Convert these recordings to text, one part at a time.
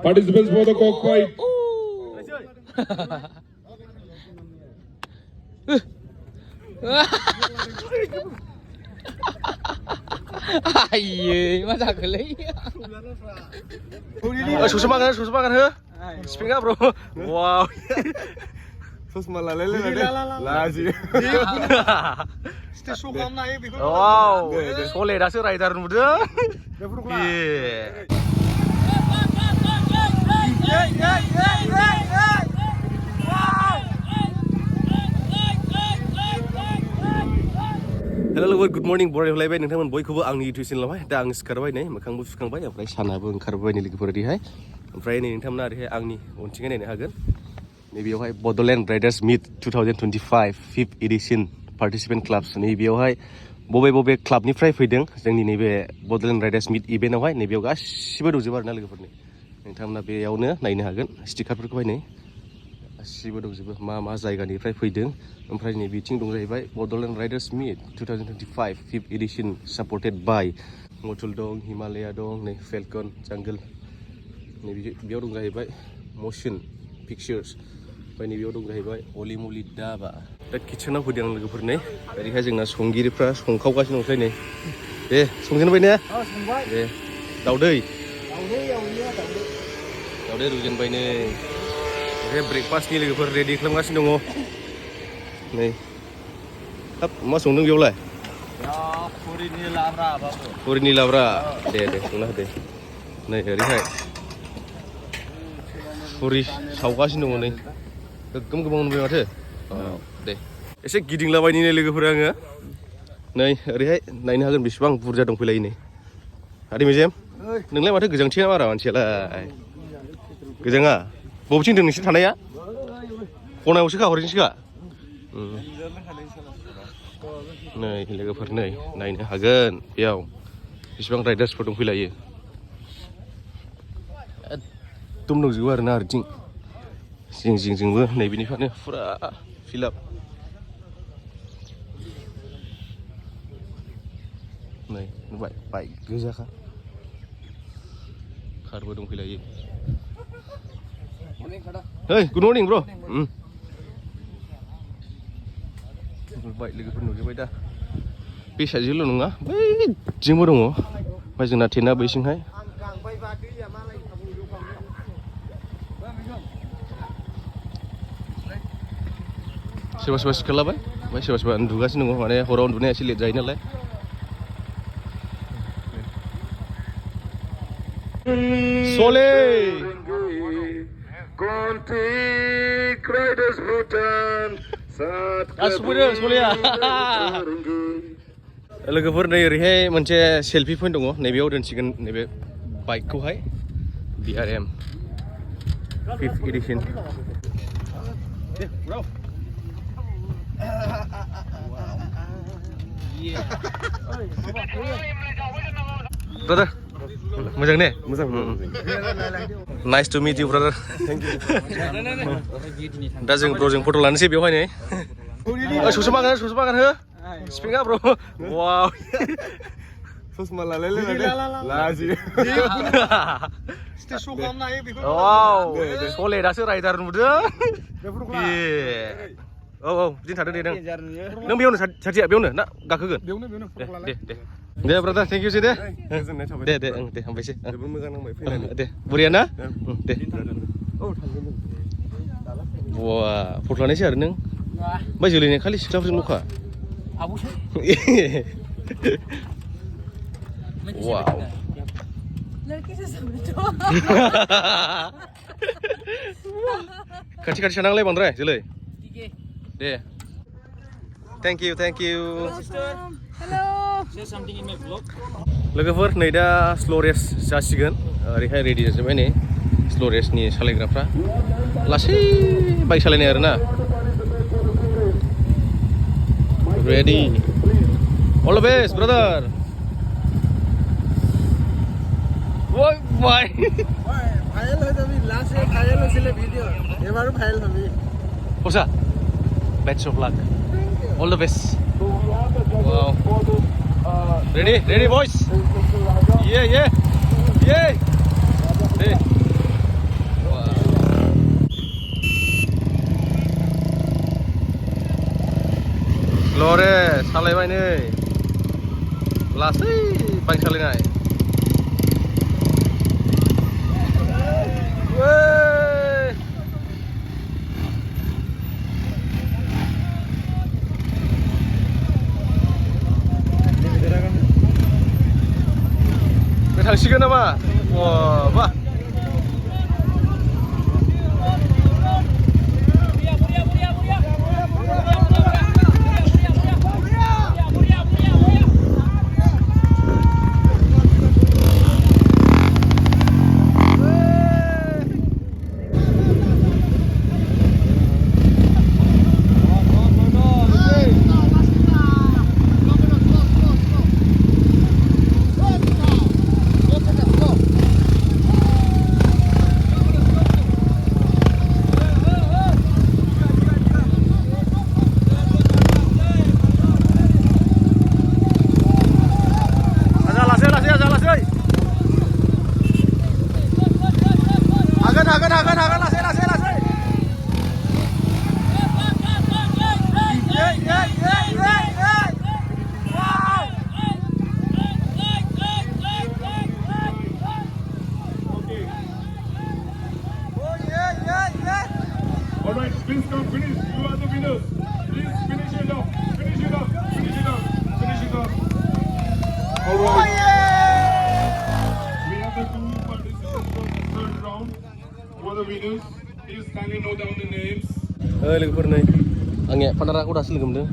Participants for the cockfight. Aiyeh, masa kelai. Susah banget he. Speak up bro. Wow. Terus malah lele lah sih. Wow. Soleh dah sih rider muda. Iya. Hello lover, good morning. Bore hलायबाय नोंथांमोन बयखौबो आंनि YouTube चेनेलावहाय दा आं सिखारबाय नै मोखांबो सुखांबाय ओमफ्राय सानाबो ओंखारबाय नै लोगोफोरदिहाय ओमफ्राय नै नोंथांमोना ओरैहाय आंनि उनथिंहाय नायनो हागोन नैबेयावहाय Bodoland riders meet 2025 5th edition participant clubs नैबेयावहाय बबे क्लाबनिफ्राय फैदों जोंनि नैबे बड'लेण्ड राइडार्स मीट इभेन्टआवहाय नैबेयाव गासिबो दंजोबो आरोना लोगोफोरनि नोंथांमोना बेयावनो नायनो हागोन स्टिकारफोरखौहाय नै गासिबो दंजोबो मा जायगानिफ्राय फैदों ओमफ्राय नै बिथिं दं जाहैबाय Bodoland riders meet 2025 5th edition supported by मथुल दं हिमालया दं नै फेल्कन जांगोल नै बेयाव दं जाहैबाय मोशन पिक्चार्स ओमफ्राय नैबेयाव दं जाहैबाय अली मुली दाबा दा किटचेनाव फैदों आं लोगोफोर नै ओरैहाय जोंना संगिरिफ्रा संखावगासिनो दंसै नै दे संजेनबाय ने दे दाउदै रुजेनबाय नै ओमफ्राय ब्रेकफास्टनि लोगोफोर रेडि खालामगासिनो दङ नै हाब मा संदों बेयावलाय पुरिनि लाब्रा दे संना होदे नै ओरैहाय पुरि सावगासिनो दङ नै गोबां मोनबाय माथो दे एसे गिदिंलाबायनि नै लोगोफोर आङो नै ओरैहाय नायनो हागोन बेसेबां बुरजा दंफैलायो नै आदै मेजेम नोंलाय माथो गोजांथिया बारा मानसियालाय गोजाङा बबेथिं दं नोंसोर थानाया खनायावसोखा हरैजोंसोखा नै लोगोफोर नै नायनो हागोन बेयाव बेसेबां राइडार्सफोर दंफैलायो एकदम दंजोबो आरोना आरथिं जिंजोंबो नैबेनिफ्रायनो फुरा फिलाप नै नुबाय bike गोजाखा कारबो दंफैलायो Hey, good morning bro. नुबाय लोगोफोर नुजोबबाय दा बे साइडजोंल' नङा बैजोंबो दङ ओमफ्राय जोंना टेन्टआ बैसिंहाय सोरबा सिखारलाबाय ओमफ्राय सोरबा उन्दुगासिनो दङ माने हराव उन्दुनाया एसे लेट जायो नालाय सले Kontik Riders Bhutan Asupnya Solia लोगोफोर नै ओरैहाय मोनसे सेल्फि पइन्ट दङ नैबेयाव दोनसिगोन नैबे बाइकखौहाय BRM 5th एडिशन ब्रादार मोजां ने मोजां नाइस टु मिट इउ ब्रादार थेंक इउ दा जों ब्र'जों फट' लानोसै बेवहाय नै ससमा गान हो स्पिक आप ब्र' वाव ससमा लालाय लाजि स्टेज श' खालामनो हायो बेखौ वाव सले दासो राइडार नुदों औ बिदिनो थादों दे नों बेयावनो साथिया बेयावनो ना गाखोगोन दे ब्रादार थेंक इउ सै दे गोजोननाय थाबाय दे हामबायसै जोबोद मोजां नांबाय फैनानै दे बरिया ना दे औ थांगोन वा फट' लानायसै आरो नों ओमफ्राय जोलैनाय खालि सिख्लाफोरजोंल'खा वाव खाथि सानांलाय बांद्राय जोलै दे थेंक इउ लोगोफोर नै दा स्ल' रेस जासिगोन ओरैहाय रेडि जाजोब्बाय नै स्ल' रेसनि सालायग्राफ्रा लासै बाइक सालायनाय आरोना ready all the best brother ওই ভাই ভাইরাল হয়ে যাবি লাস্টে ভাইরাল হয়েছিল ভিডিও এবারও ভাইরাল হবে ওসা best of luck all the best wow ready boys Yeah, yeah. Yeah. Hey. Lore, सालायबाय नै लासै बाइक सालायनाय बे थांसिगोन नामा बा All right, please come finish. You are the winners. Please finish it off. Finish it off. Finish it off. Finish it off. All right. We have the two participants for the third round. Who are the winners? Please kindly note down the names. लोगोफोर नै आंनिया पान्डाराखौ दासो लोगो मोनदों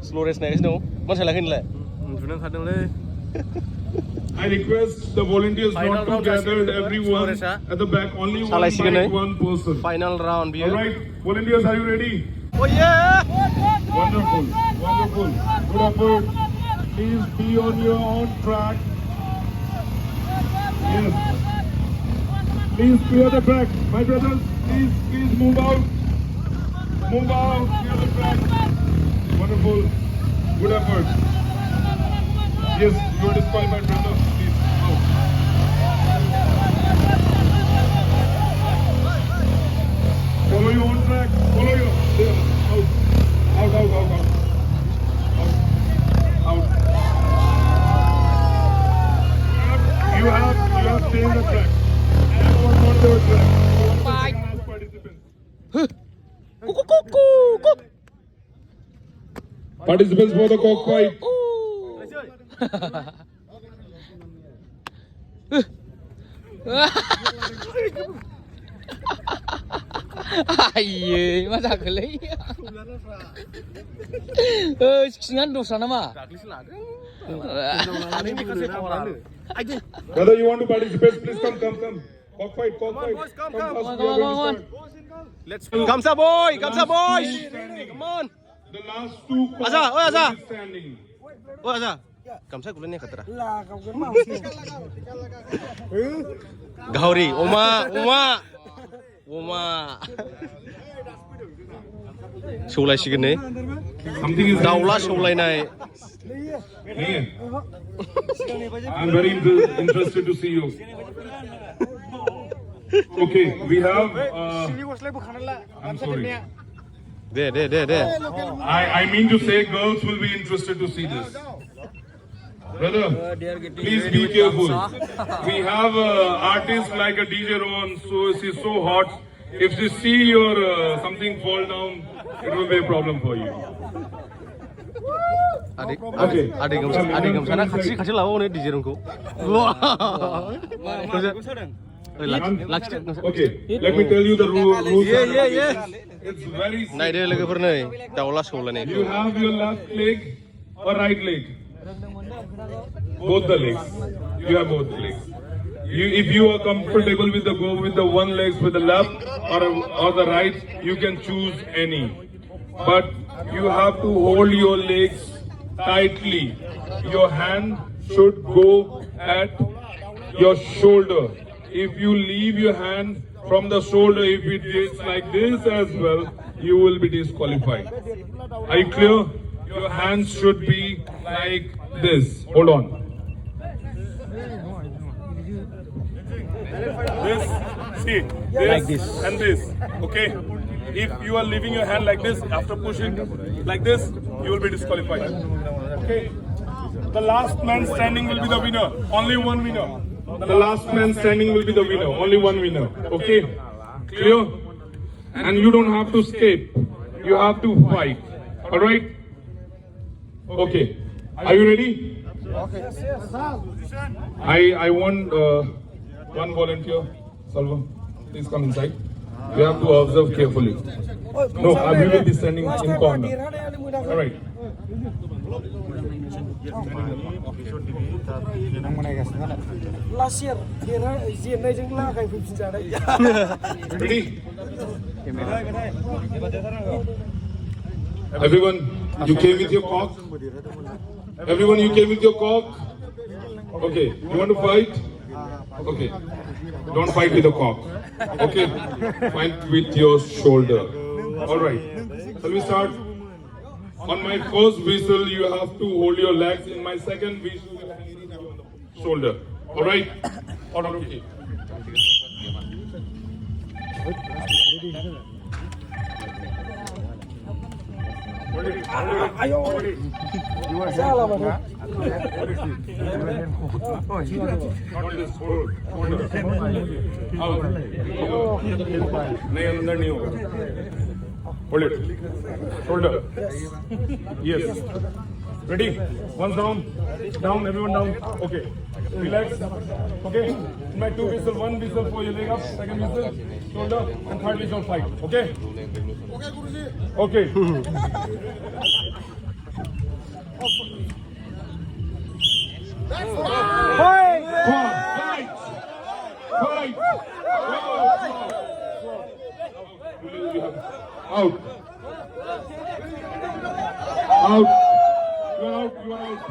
स्ल' race नायगासिनो दं मानसि लायाखै नोंलाय उन्दुनानै थादोंलै I request the volunteers not to gather everyone at the back. Only one person. Final round. All right, volunteers, are you ready? Oh yeah! Wonderful, wonderful. Good effort. Please be on your own track. Yes. Please clear the track, my brothers. Please move out. Move out. Clear the track. Wonderful. Good effort. Yes, you are disqualified, brother. Please, out. Follow your own track. Follow your. There. Out. Out, out, out, out. Out. Out. You have changed the track. That was not your track. Bye. Participants for the cockfight. Aiyeh, masa kelai. Singan dosa nama. Brother, you want to participate? Please come. Cockfight. Come on, boys, come. Let's Come on, boys. Come on. The last two Aza, oi, Aza. standing. Oh, Aza. Kamsa kulen ni khatara. Gauri, Oma. सौलायसिगोन नै दाउला सौलायनाय I'm very interested to see you. Okay, we have I'm sorry. There. I mean to say girls will be interested to see this. Brother, please be careful. We have artists like a DJ Ron, so she's so hot. If she see your something fall down, it will be a problem for you. Adik gamsa na खाथि लाबाव नै DJ Ronखौ. Okay, let me tell you the rules. Yeah. It's very simple. नायदो लोगोफोर नै दाउला सौलायनाय. You have your left leg or right leg? Both the legs. You have both the legs. If you are comfortable with the one leg with the left or the right, you can choose any. But you have to hold your legs tightly. Your hand should go at your shoulder. If you leave your hand from the shoulder, if it is like this as well, you will be disqualified. Are you clear? Your hands should be like this. Hold on. See, this, like this and this. Okay. If you are leaving your hand like this after pushing like this, you will be disqualified. Okay. The last man standing will be the winner. Only one winner. The last man standing will be the winner. Only one winner. Okay. Clear? And you don't have to escape. You have to fight. All right. Okay. Are you ready? Okay. I want one volunteer. Salva, please come inside. You have to observe carefully. No, we will be standing in corner. All right. Last year, Ready? Everyone, you came with your cock? Everyone, you came with your cock? Okay, you want to fight? Okay, don't fight with the cock. Okay, fight with your shoulder. Alright, shall we start? On my first whistle, you have to hold your legs. In my second whistle, you have to hit your shoulder. Alright? Alright, okay. नहीं अंदर नहीं होगा hold it shoulder yes ready once down everyone down okay relax okay in my two whistle one whistle for your leg up second whistle shoulder and third whistle fight okay okay fight out. Out. You are out. You are out.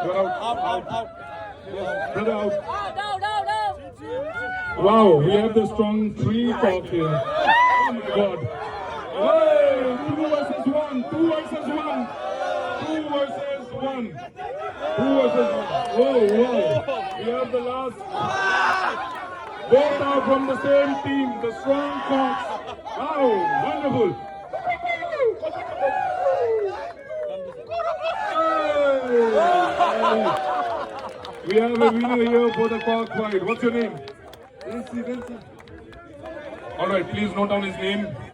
You are out. Out. Brother out. Wow, we have the strong three cock here. Oh my God. Hey, 2 versus 1. 2 versus 1. 2 versus 1. 2 versus 1. Oh, wow. We have the last. Both are from the same team, the strong cocks. Wow, wonderful. Hey. We have a winner here for the cock fight. What's your name? All right, please note down his name.